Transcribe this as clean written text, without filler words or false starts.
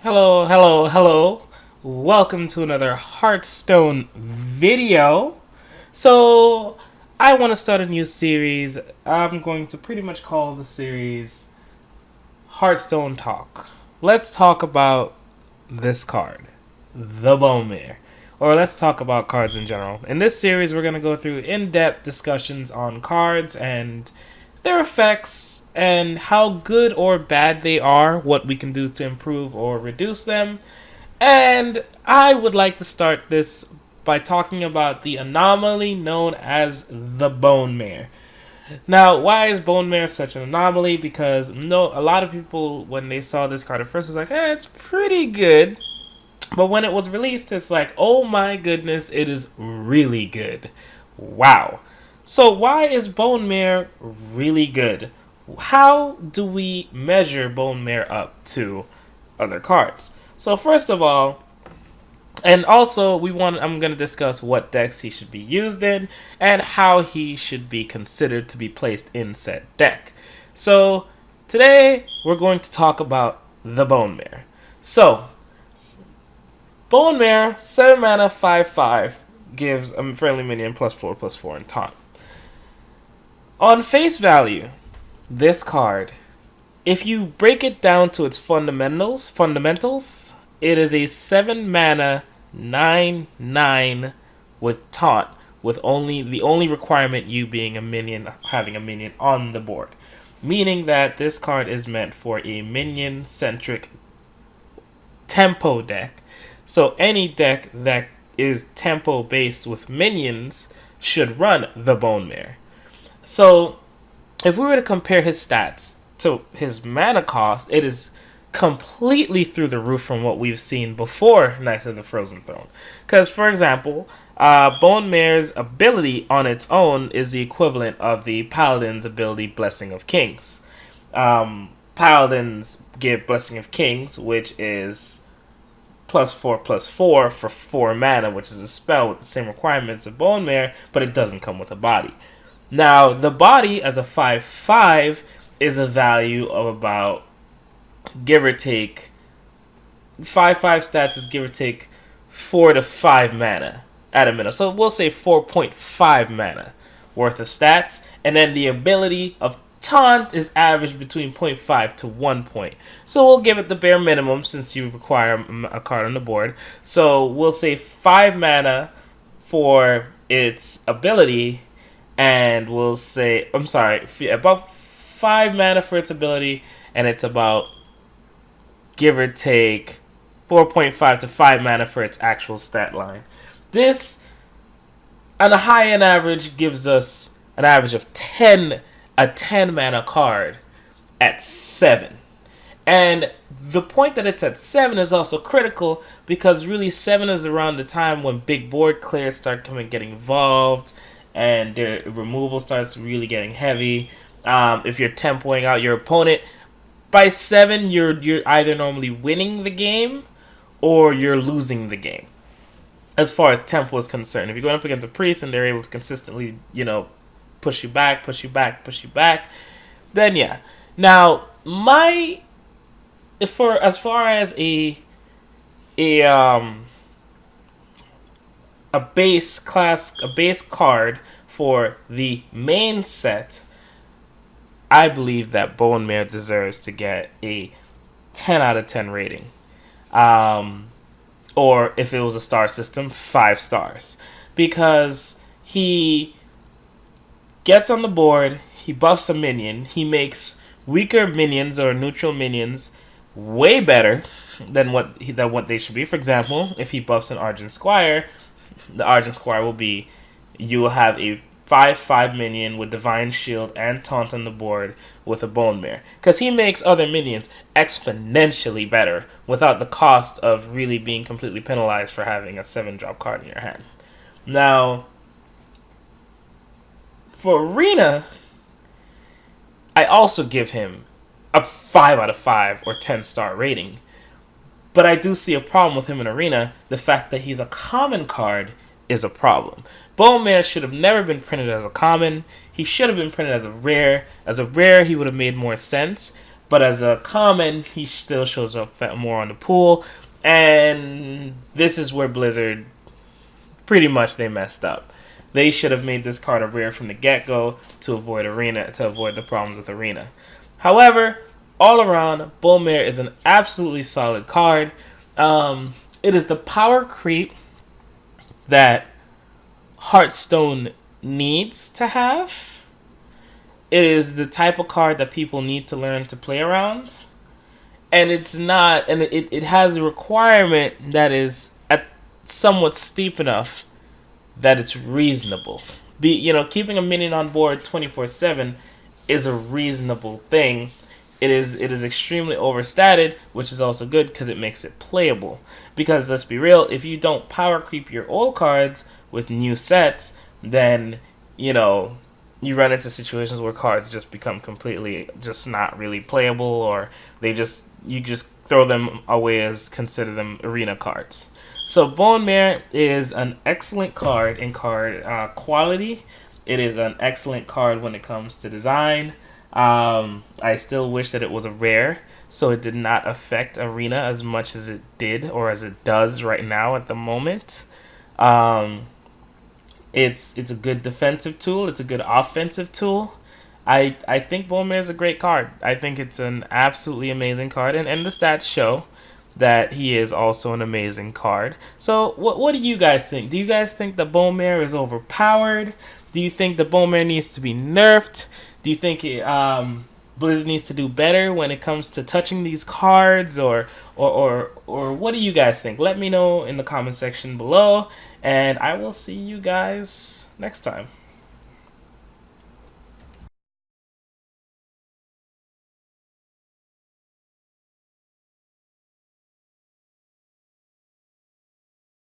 Hello, hello, hello. Welcome to another Hearthstone video. So, I want to start a new series. I'm going to pretty much call the series Hearthstone Talk. Let's talk about this card, the Mare. Or let's talk about cards in general. In this series, we're going to go through in-depth discussions on cards and their effects and how good or bad they are, what we can do to improve or reduce them. And I would like to start this by talking about the anomaly known as the Bone Mare. Now, why is Bone Mare such an anomaly? Because a lot of people, when they saw this card at first, was like, it's pretty good. But when it was released, it's like, oh my goodness, it is really good. Wow. So why is Bone Mare really good? How do we measure Bone Mare up to other cards? So first of all, and also I'm going to discuss what decks he should be used in and how he should be considered to be placed in said deck. So today we're going to talk about the Bone Mare. So Bone Mare, 7 mana, 5/5, gives a friendly minion +4/+4 in taunt. On face value, this card, if you break it down to its fundamentals, it is a 7 mana 9/9 with taunt, with the only requirement you being a minion, having a minion on the board. Meaning that this card is meant for a minion centric tempo deck. So any deck that is tempo based with minions should run the Bone Mare. So if we were to compare his stats to his mana cost, it is completely through the roof from what we've seen before Knights of the Frozen Throne. Because, for example, Bone Mare's ability on its own is the equivalent of the Paladin's ability Blessing of Kings. Paladins give Blessing of Kings, which is +4/+4 for 4 mana, which is a spell with the same requirements of Bone Mare, but it doesn't come with a body. Now, the body as a 5/5 is a value of about, give or take, 5/5 stats is give or take 4 to 5 mana at a minimum. So we'll say 4.5 mana worth of stats, and then the ability of Taunt is averaged between 0.5 to 1 point. So we'll give it the bare minimum since you require a card on the board. So we'll say 5 mana for its ability, and we'll say, about 5 mana for its ability, and it's about, give or take, 4.5 to 5 mana for its actual stat line. This, on a high-end average, gives us an average of a 10 mana card at 7. And the point that it's at 7 is also critical because really 7 is around the time when big board clears start getting involved and their removal starts really getting heavy. If you're tempoing out your opponent, by 7 you're either normally winning the game or you're losing the game. As far as tempo is concerned, if you're going up against a priest and they're able to consistently, push you back, then yeah. Now, as far as a base card for the main set, I believe that Bone Mare deserves to get a 10 out of 10 rating. Or if it was a star system, 5 stars. Because he gets on the board, he buffs a minion, he makes weaker minions or neutral minions way better than what they should be. For example, if he buffs an Argent Squire, the Argent Squire will be, you will have a 5/5 minion with Divine Shield and Taunt on the board with a Bone Mare. Because he makes other minions exponentially better without the cost of really being completely penalized for having a 7-drop card in your hand. Now, for Arena, I also give him a 5 out of 5 or 10-star rating. But I do see a problem with him in Arena. The fact that he's a common card is a problem. Bone Mare should have never been printed as a common. He should have been printed as a rare. As a rare, he would have made more sense. but as a common, he still shows up more on the pool. And this is where Blizzard pretty much they messed up. They should have made this card a rare from the get-go to avoid the problems with Arena. However, all around, Bull Mare is an absolutely solid card. It is the power creep that Hearthstone needs to have. It is the type of card that people need to learn to play around. And it's not, and it has a requirement that is somewhat steep enough that it's reasonable. Keeping a minion on board 24/7 is a reasonable thing. It is extremely overstated, which is also good because it makes it playable. Because let's be real, if you don't power creep your old cards with new sets, then you run into situations where cards just become completely just not really playable, or you just throw them away as consider them arena cards. So Bone Mare is an excellent card in card quality. It is an excellent card when it comes to design. I still wish that it was a rare, so it did not affect Arena as much as it did or as it does right now at the moment. It's a good defensive tool. It's a good offensive tool. I think Bone Mare is a great card. I think it's an absolutely amazing card, and the stats show that he is also an amazing card. So what do you guys think? Do you guys think the Bone Mare is overpowered? Do you think the Bone Mare needs to be nerfed? Do you think Blizzard needs to do better when it comes to touching these cards, or what do you guys think? Let me know in the comment section below, and I will see you guys next time.